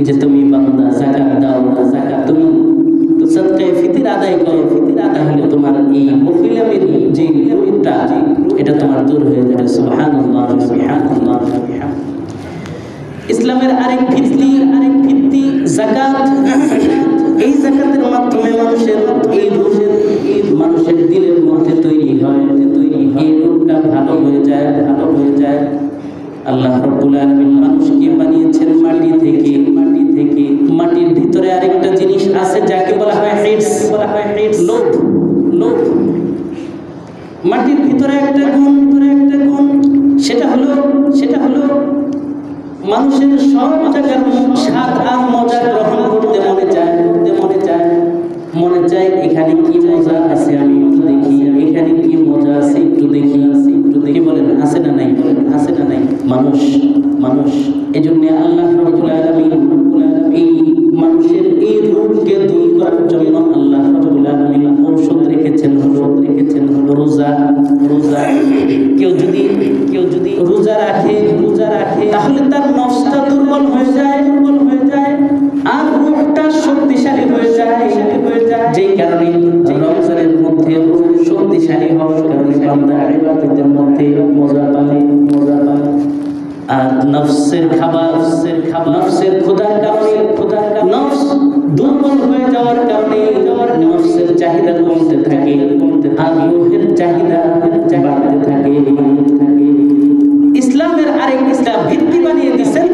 যে তুমি বান্দা যাকাত দাও, তুমি সদকায়ে ফিতর আদায় করো, তাহলে তোমার এই বখিলামির যে রূপটা এটা তোমার দূর হয়ে যাবে। সুবহানাল্লাহ, সুবহানাল্লাহ। ইসলামের আরেক ভিত্তি যাকাত। এই যাকাতের মাধ্যমে মানুষের দিলের মধ্যে তৈরি হয়, এই রূপটা ভালো হয়ে যায়। আল্লাহ রাব্বুল আলামিন মানুষকে বানিয়েছেন মাটি থেকে। মাটির ভিতরে আরেকটা জিনিস আছে যাকে বলা হয় হিডস, লোভ। মাটির ভিতরে একটা গুণ, সেটা হলো মানুষের সব জায়গার স্বাদ আর মজা গ্রহণ করতে মনে চায়। এখানে কি মজা আছে আমি একটু দেখি, এখানে কি মজা আছে একটু দেখি। বলেন আছে না নাই? মানুষ এজন্য আল্লাহ রাব্বুল আলামিন এই মানুষের এই রূপকে দূর করার জন্য আল্লাহ রাব্বুল আলামিন ঔষধ রেখেছেন হলো রোজা। কেউ যদি রোজা রাখে তাহলে তার নফসটা দুর্বল হয়ে যায় আর রূপটা শক্তিশালী হয়ে যায়। যেই কারণে রমজানের মধ্যে শক্তিশালী হওয়ার কারণে বান্দা ইবাদতের মধ্যে মজা পায়। আর নফসের ক্ষুধার কারণে নফস দুর্বল হয়ে যাওয়ার কারণে নফসের চাহিদা কমতে থাকে আর রূহের চাহিদা বাড়তে থাকে। ইসলামের আরেকটা ভিত্তি বানিয়ে দিয়েছেন,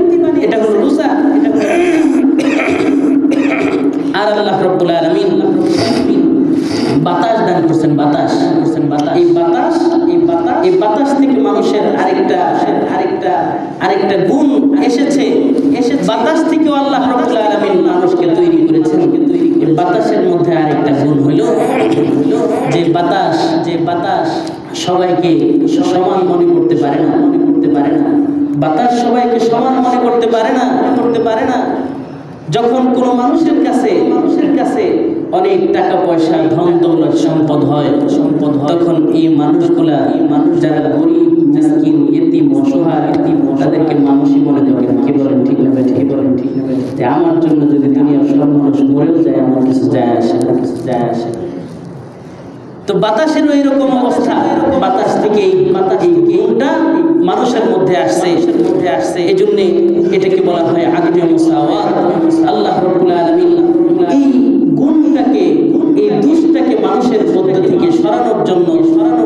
এটা হলো রোজা। আর আল্লাহ রাব্বুল আলামিন বাতাস দান করছেন। এই বাতাস থেকে মানুষের আরেকটা গুণ এসেছে। বাতাস থেকেও আল্লাহ রাব্বুল আলামিন মানুষকে তৈরি করেছেন। এই বাতাসের মধ্যে আরেকটা গুণ হলো যে বাতাস সবাইকে সমান মনে করতে পারে না। বাতাস সবাইকে সমান মনে করতে পারে না। যখন কোনো মানুষের কাছে অনেক টাকা পয়সা, ধন দৌলত, সম্পদ হয়, তখন এই মানুষগুলা যারা গরিব, মিসকিন, ইতিম, অসহায়, তাদেরকে মানুষই মনে করে। কি বলেন ঠিক না? যে আমার জন্য যদি দুনিয়ার সব মানুষ মরেও যায়, আমার কিছু যায় আসে না। তো বাতাসেরও এরকম অবস্থা। বাতাস থেকে এই গুণটা মানুষের মধ্যে আসছে। এই জন্য এটাকে বলা হয় আদমে মুসাওয়াত। আল্লাহ রাব্বুল আলামিন এই গুণটাকে, এই দোষটাকে মানুষের মধ্যে থেকে সরানোর জন্য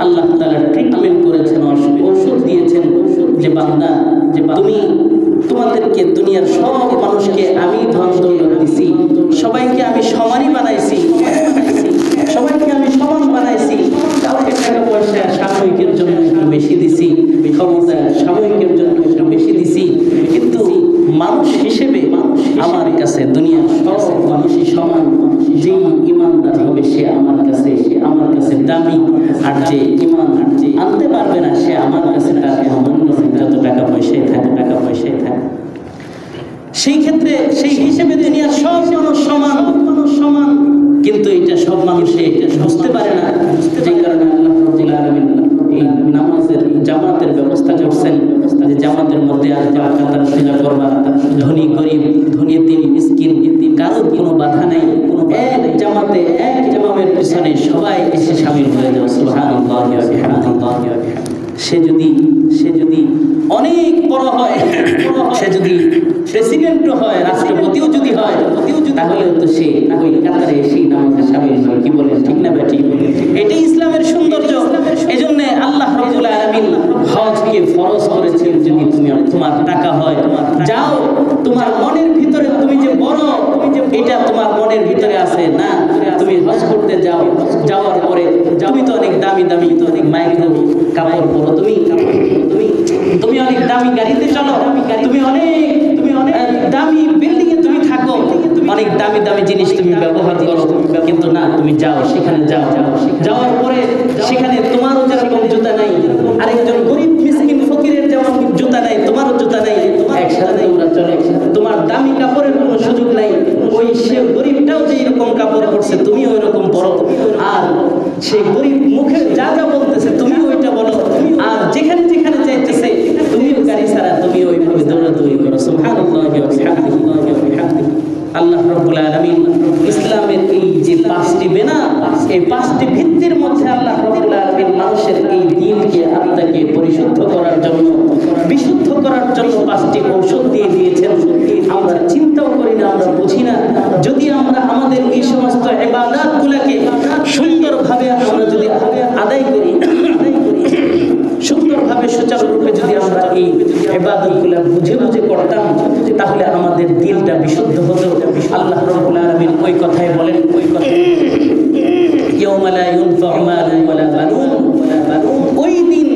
আল্লাহ তাআলা ট্রিটমেন্ট করেছেন, ঔষধ দিয়েছেন যে বান্দা, তোমাদেরকে দুনিয়ার সব মানুষকে আমি ধন দৌলত দিছি, সবাইকে আমি সমানই বানাইছি, কাউকে টাকা পয়সা সাময়িকের জন্য একটু বেশি দিছি, ক্ষমতা সাময়িকের জন্য একটু বেশি দিছি, কিন্তু মানুষ হিসেবে আমার কাছে দুনিয়ার সব মানুষই সমান। যেই ইমানদার হবে সে আমার কাছে দামি, আর যে ইমান আনতে পারবে সেই হিসেবে দুনিয়ার সব মানুষ সমান, কিন্তু এটা সব মানুষে বুঝতে পারে না। যে কারণে আল্লাহ রাব্বুল আলামিন এই নামাজের জামাতের ব্যবস্থা করছেন, যে জামাতের মধ্যে আসবা, কাতার সোজা করবা, ধনী গরিব, এতিম মিসকিন, কারোর কোনো বাধা নেই। এক জামাতে এক ইমামের পিছনে সবাই এসে শামিল হয়ে যাও। সুবহানাল্লাহি ওয়া বিহামদিহি। সে যদি অনেক বড় হয়, সে যদি প্রেসিডেন্টও হয়, রাষ্ট্রপতিও যদি হয়, তাহলেও তো সে ওই কাতারে এসেই নামাজে শামিল হয়। কি বলেন, ঠিক না বেঠিক? এটাই ইসলামের সৌন্দর্য। এজন্য আল্লাহ রাব্বুল আলামিন হজকে ফরজ করেছেন। যদি তোমার টাকা হয়, যাও, তোমার মনের ভিতরে তুমি যে বড়, এটা তোমার মনের ভিতরে আছে না, তুমি হজ করতে যাও। যাওয়ার পরে তুমি তো অনেক দামি অনেক মাইক্রো কাপড় পরো, তুমি অনেক দামি গাড়িতে চলো, তুমি অনেক দামি বিল্ডিং এ তুমি থাকো, অনেক দামি জিনিস তুমি ব্যবহার করো, কিন্তু না, তুমি যাও, সেখানে যাওয়ার পরে সেখানে তোমারও যেরকম জুতা নাই, আরেকজন গরিব মিসকিন ফকিরের যেমন জুতা নাই, তোমারও জুতা নাই, একসাথে তোমরা চলো। তোমার দামি কাপড়ের কোনো সুযোগ নাই, ওই সে গরিবটাও যে এরকম কাপড় পরছে তুমিও এরকম পরো, আর সেই গরিব মুখে যা বলতেছে তুমিও ওইটা বলো, আর যেখানে যাইতেছে তুমিও গাড়ি ছাড়া তুমিও ওইভাবে দৌড়াদৌড়ি করো। সুবহানাল্লাহি ওয়া বিহামদিহি। আল্লাহ রাব্বুল আলামিন ইসলামের এই যে পাঁচটি বেনা, এই পাঁচটি ভিত্তির মধ্যে আল্লাহ রাব্বুল আলামিন মানুষের এই দিনকে, আত্মাকে পরিশুদ্ধ করার জন্য, বিশুদ্ধ করার জন্য পাঁচটি ঔষধ দিয়ে দিয়েছেন। আমরা চিন্তাও করি না, আমরা বুঝি না। যদি আমরা আমাদের এই সমস্ত ইবাদতগুলোকে সুন্দরভাবে আমরা যদি আদায় করি, সুন্দরভাবে সুচারুরূপে যদি আমরা এই ইবাদতগুলো বুঝে করতাম, তাহলে আমাদের দিলটা বিশুদ্ধ হতো। আল্লাহ রাব্বুল আলামিন ওই কথাই বলেন, ইয়াউমা লা ইউনফাউ মালুন ওয়ালা বানুন। ওই দিন,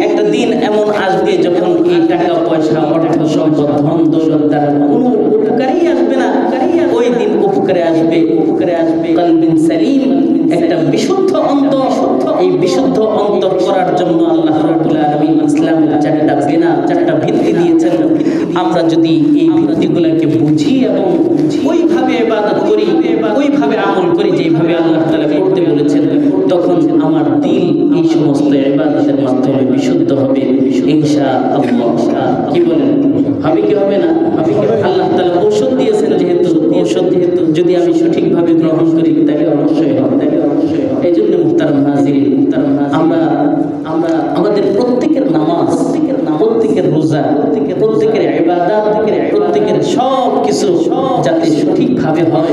একটা দিন এমন আসবে যখন এই টাকা পয়সা, অর্থ সম্পদ, ধন দৌলত দ্বারা কোনো উপকারই আসবে না। ওই দিন উপকারে আসবে কলবিন সালিম, একটা বিশুদ্ধ অন্তর। এই বিশুদ্ধ অন্তর করার জন্য আল্লাহ রাব্বুল আলামিন ইসলামের চারটা ভিত্তি দিয়েছেন। আমরা যদি এই ভিত্তিগুলোকে বুঝি এবং ওইভাবে ইবাদত করি, ওইভাবে আমল করি যেভাবে আল্লাহ তাআলা করতে বলেছেন, তখন আমার দিল এই সমস্ত ইবাদতের মাধ্যমে বিশুদ্ধ হবে ইনশাআল্লাহ। কি বলেন, হবে কি হবে না? আল্লাহ তাআলা ঔষধ দিয়েছেন, যেহেতু যদি আমি সঠিকভাবে গ্রহণ করি তাহলে অবশ্যই হবে। এই জন্য মুহতারাম হাজিরিন, আমরা আমাদের প্রত্যেকের নামাজ, প্রত্যেকের রোজা, প্রত্যেকের ইবাদত, প্রত্যেকের সব কিছু যাতে সঠিকভাবে হয়।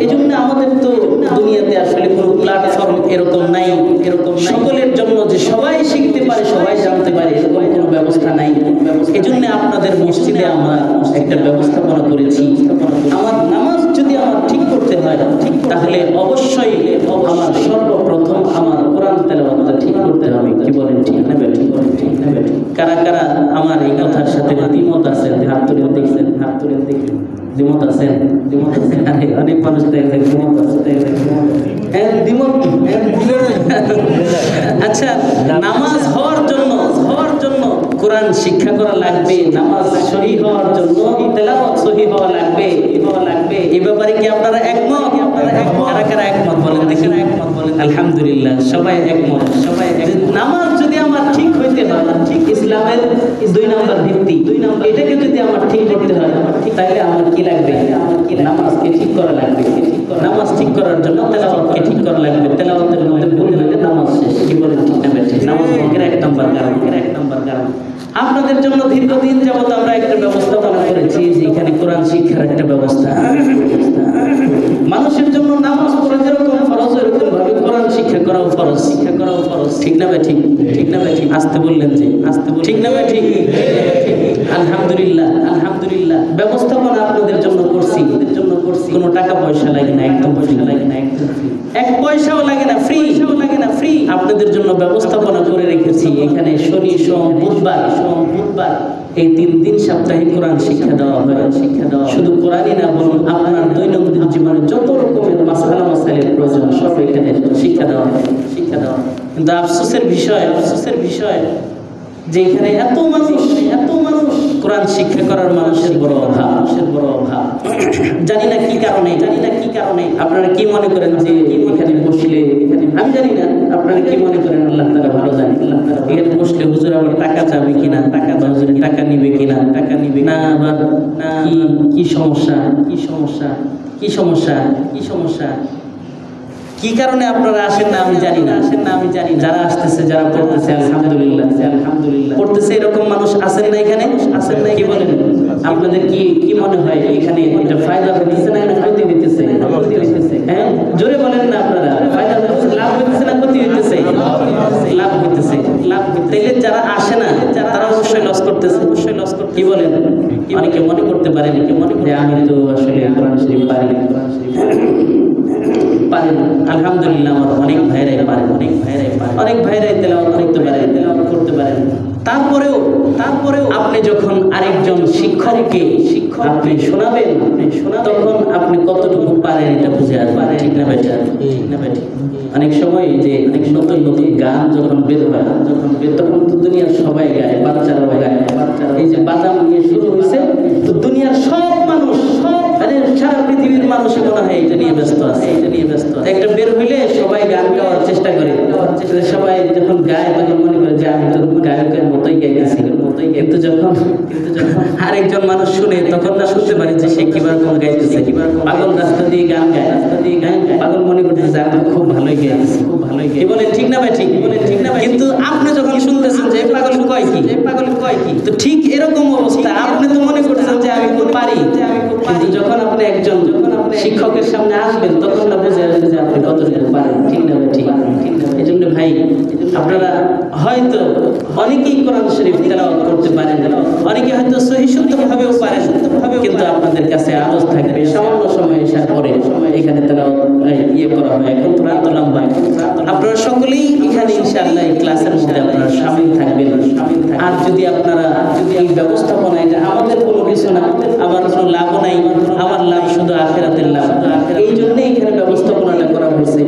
এই জন্য আমাদের তো দুনিয়াতে আসলে কোনো প্ল্যাটফর্ম এরকম নাই, সকলের জন্য যে সবাই শিখতে পারে, সবাই জানতে পারে, এরকম কোনো ব্যবস্থা নাই। এই জন্য আপনাদের মসজিদে আমরা একটা ব্যবস্থাপনা করেছি। আমার নামাজ যদি আমার ঠিক করতে হয়, তাহলে অবশ্যই আমার সর্বপ্রথম আমার কোরআন তেলাওয়াতটা ঠিক করতে হবে। কি বলেন, ঠিক না বেঠিক? কারা আমার এই কথার সাথে দ্বিমত আছেন? হাত তুলে দেখছেন, দ্বিমত আছেন? অনেক মানুষ দ্বিমত আছে। আচ্ছা, নামাজ হওয়ার জন্য কোরআন শিক্ষা করা লাগবে, নামাজ সহি হওয়ার জন্য তেলাওয়াত সহি হওয়া লাগবে। এই ব্যাপারে কি আপনারা একমত? কারা একমত বলেন দেখেন? আলহামদুলিল্লাহ, সবাই একমত। নামাজ যদি আমার ঠিক হইতে হয়, ঠিক ইসলামের 2 নম্বর ভিত্তি, এটাকে যদি আমার ঠিক করতে হয়, তাহলে আমার কি লাগবে? নামাজকে ঠিক করা লাগবে। নামাজ ঠিক করার জন্য তেলাওয়াতকে ঠিক করা লাগবে। তেলাওয়াতের মধ্যে ভুল হলে নামাজ শেষ। কি বলেন, ঠিক না বেঠিক? নামাজ ভঙ্গের 1 নম্বর কারণ। আপনাদের জন্য দীর্ঘদিন যাবত আমরা একটা ব্যবস্থাপনা করেছি, যে এখানে কোরআন শিক্ষার একটা ব্যবস্থা। মানুষের জন্য নামাজ পড়া যেরকম ফরজ, এরকম ভাবে কোরআন শিক্ষা করাও ফরজ। ঠিক না বেঠিক? আসতে বললেন যে, ঠিক না বেঠিক? আলহামদুলিল্লাহ, ব্যবস্থাপনা আপনাদের জন্য করছি। কোনো টাকা পয়সা লাগে না, একদম পয়সা লাগে না, 1 পয়সাও লাগে না, ফ্রি। আপনাদের জন্য ব্যবস্থাপনা করে রেখেছি। এখানে শনি, সোম, বুধবার এই 3 দিন সাপ্তাহিক কোরআন শিক্ষা দেওয়া হয়। শুধু কোরআনই না, বরং আপনার দৈনন্দিন জীবনে যত রকমের মাসাইলের প্রয়োজন সব এখানে শিক্ষা দেওয়া হয়। কিন্তু আফসোসের বিষয় যে এখানে এত মানুষ কোরআন শিক্ষা করার মানুষের বড় অভাব, জানি না কি কারণে আপনারা কি মনে করেন যে এখানে বসলে, আমি জানি না আপনারা কি মনে করেন, আল্লাহ তাআলা ভালো জানেন। এখানে বসলে হুজুর আবার টাকা চাবে কিনা, হুজুর টাকা নিবে কিনা, না আবার কি সমস্যা কি কারণে আপনারা আসেন না আমি জানি না, যারা আসতেছে, যারা পড়তেছে আলহামদুলিল্লাহ পড়তেছে, এরকম মানুষ আছেন না এখানে, কি বলেন? আপনাদের কি মনে হয় এখানে এটা ফায়দা হইতেছে না ক্ষতি হইতেছে? হ্যাঁ, জোরে বলেন না আপনারা, ফায়দা হইতেছে, লাভ হইতেছে না ক্ষতি হইতেছে? লাভ হইতেছে। তাইলে যারা আসে না তারা অবশ্যই লস করতেছে, কি বলেন? অনেকে মনে করতে পারে যে আমি তো আসলে কোরআন শরীফ পারি আলহামদুলিল্লাহ, আমার অনেক ভাইরাই পারে, অনেক ভাইরাই তেলাওয়াত করতে পারে। তারপরেও আপনি যখন আরেকজন শিক্ষককে আপনি শোনাবেন, তখন আপনি কতটুকু পারেন এটা বুঝে আসবেন, ঠিক না বেটা? অনেক সময় যে নতুন গান যখন বের হয়, তখন তো দুনিয়ার সবাই গায়, বাচ্চারাও গায়। এই যে বাদাম নিয়ে শুরু হয়েছে, তো দুনিয়ার সব মানুষ, সারা পৃথিবীর মানুষ মনে হয় এটা নিয়ে ব্যস্ত আছে। একটা বের হইলে সবাই গান গাওয়ার চেষ্টা করে, সবাই যখন গায় তখন মনে করে যে আমি তো গায়কের মতোই গাইতেছি, কিন্তু যখন আরেকজন মানুষ শুনে তখন না শুনতে পারে যে সে কিবার কোন গাইতেছে। পাগল রাস্তা দিয়ে গান গায়, পাগল মনে করতেছে আমি খুব ভালোই গাইতেছি, কি বলে? ঠিক না ভাই? ঠিক না? কিন্তু আপনি যখন শুনতেছেন যে পাগল কয় কি, তো ঠিক এরকম অবস্থা, আপনি তো মনে করছেন যে আমি খুব পারি, কিন্তু যখন আপনি একজন শিক্ষকের সামনে আসবেন তখন না বুঝে আসবে যে আপনি কতটুকু পারেন, ঠিক না ভাই? ঠিক। এই জন্য ভাই, আপনারা হয়তো অনেকেই কোরআন শরীফ তেলাওয়াত করতে পারেন, অনেকে হয়তো সহিহ শুদ্ধভাবেও পারেন, কিন্তু আপনাদের কাছে আওয়াজ থাকবে সামান্য সময় আসার পরে এখানে তেলাওয়াত করা হয়। এখন তো রাত লম্বা, আপনারা সকলেই এখানে ইনশাআল্লাহ এই ক্লাসের মধ্যে আপনারা শামিল থাকবেন। আর যদি আপনারা এই ব্যবস্থাপনা, এটা আমাদের কোনো কিছু না, আমার কোনো লাভ নাই, আমার লাভ শুধু আখিরাতের লাভ। এই জন্যই এখানে ব্যবস্থাপনাটা করা হয়েছে।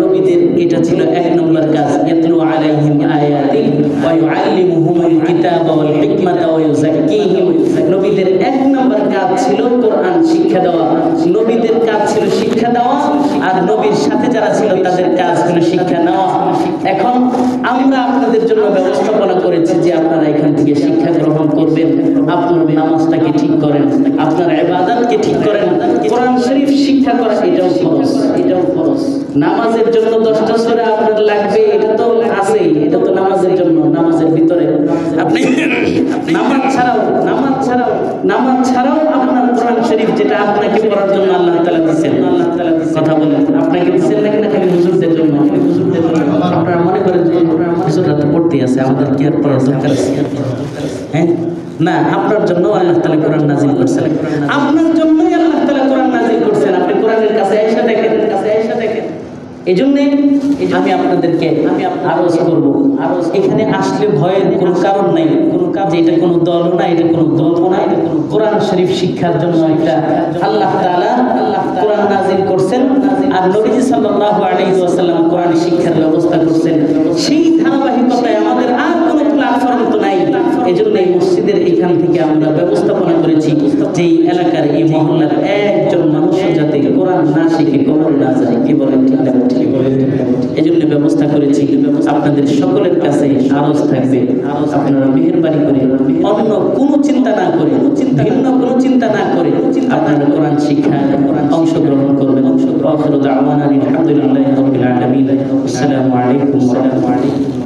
নবীদের এটা ছিল 1 নম্বর কাজ, ইয়াতলু আলাইহিম আয়াতি ওয়া ইউআল্লিমুহুমুল কিতাবা ওয়াল হিকমাতা ওয়া ইউযাক্কিহিম। নবীদের 1 নম্বর কাজ ছিল কোরআন শিক্ষা দেওয়া। নবীদের কাজ ছিল শিক্ষা দেওয়া, আর নবীর সাথে যারা ছিল তাদের কাজ ছিল শিক্ষা নেওয়া। এখন আমরা আপনাদের জন্য ব্যবস্থাপনা করেছি যে আপনারা এখান থেকে শিক্ষা গ্রহণ করবেন, আপনার নামাজটাকে ঠিক করেন, আপনার ইবাদতকে ঠিক করেন। কোরআন শরীফ শিক্ষা করা এটাও ফরজ। নামাজের জন্য 10টা সূরা আপনার লাগবে, এটা তো আছেই, এটা তো নামাজের জন্য, নামাজের ভিতরে আপনি নামাজ ছাড়াও আপনার কোরআন শরীফ যেটা আপনাকে পড়ার জন্য আল্লাহ তাআলা দিয়েছেন, কথা বলেন, আপনাকে দিয়েছেন নাকি না খালি হুজুরদের জন্য? আপনারা মনে করেন যে হুজুররা তো পড়তেই আছে, আমাদের কি আর পড়ার দরকার আছে? হ্যাঁ, না, আপনার জন্য আল্লাহ তাআলা কোরআন নাযিল করছেন, আপনার জন্যই আল্লাহ তাআলা কোরআন নাযিল করছেন। আপনি কোরআনের কাছে এসে দেখেন। এজন্য আমি আপনাদেরকে আরজ করব, এখানে আসলে ভয়ের কোনো কারণ নাই, যে এটা কোনো দল না, এটা কোনো দল না, এটা কোনো কোরআন শরীফ শিক্ষার জন্য একটা আল্লাহ তাআলা কোরআন নাযিল করছেন, আর নবীজি সাল্লাল্লাহু আলাইহি ওয়াসাল্লাম কোরআন শিক্ষার ব্যবস্থা করছেন। সেই ধারাবাহিকতায় আমাদের আর কোনো প্ল্যাটফর্ম তো নাই। এজন্য এই মসজিদের এইখান থেকে আমরা ব্যবস্থাপনা করেছি যে এই এলাকার, এই মহল্লার একজন মানুষ যাতে কোরআন না শিখে কবর না যায়, কি বলেন? ঠিক না? এজন্য ব্যবস্থা করেছি। আপনাদের সকলের কাছে আরজ থাকবে, আপনারা মেহেরবানি করে অন্য কোনো চিন্তা না করে, ভিন্ন কোনো চিন্তা না করে আপনারা কোরআন শিক্ষায় অংশগ্রহণ করবেন। আখিরু দাওয়ানা আলহামদুলিল্লাহি রাব্বিল আলামিন। আসসালামু আলাইকুম ওয়া রাহমাতুল্লাহি।